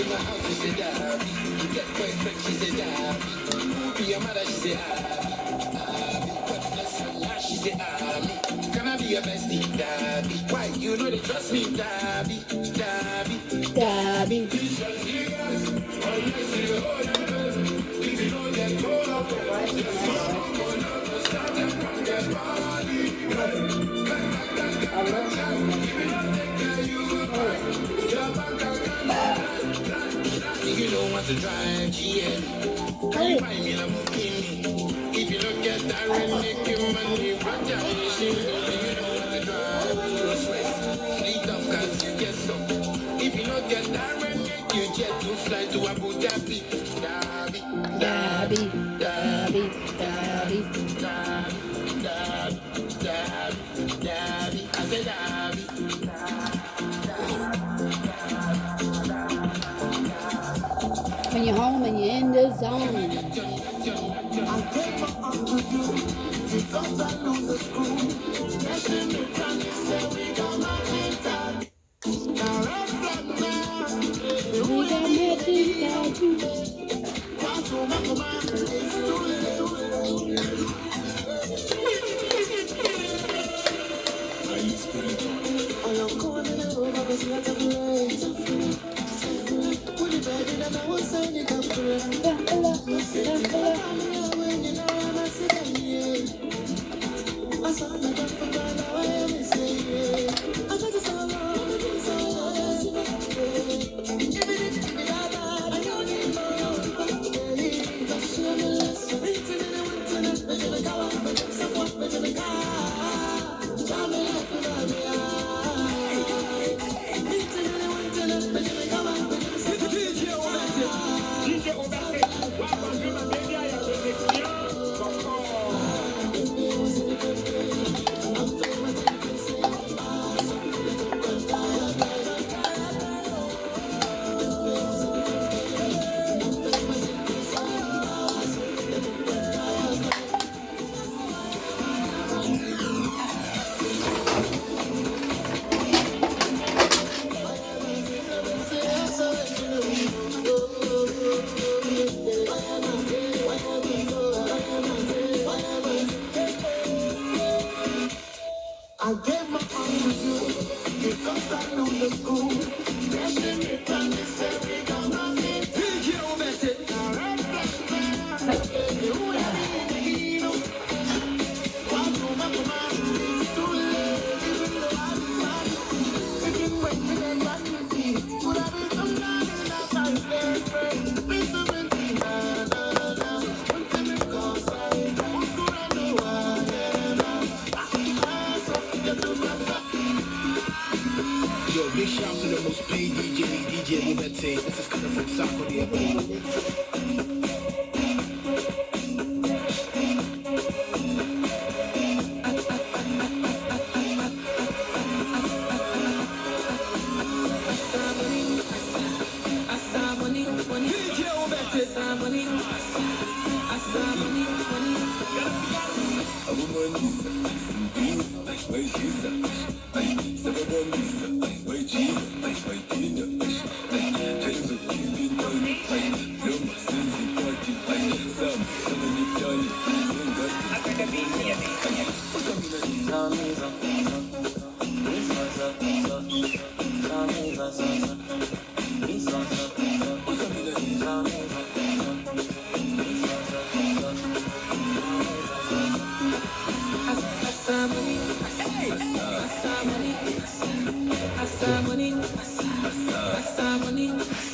my house, she said, Abby. You get boyfriend, she said, Abby. Be your mother, she said, Abby. God bless her life, she said, Abby. Can I be your bestie, Abby? Why? You know they trust me, Abby. Abby. Abby. You don't want to drive GM. Can you buy me a movie? If you don't get that rent, make your money fragile. You don't want to drive Rolls Royce. Fleet of cars, you get some. If you don't get that rent, make you jet to fly to Abu Dhabi. Dhabi, Dhabi, Dhabi, Dhabi, Dhabi, Dhabi, Dhabi. I said Dhabi. When you're home and you're in the zone. I gave my all to you because I knew the school. Blessing me, and they said we gonna meet. Did you miss it? Yo, big shout to the most paid DJ Mubete. This is coming from South Korea. Money.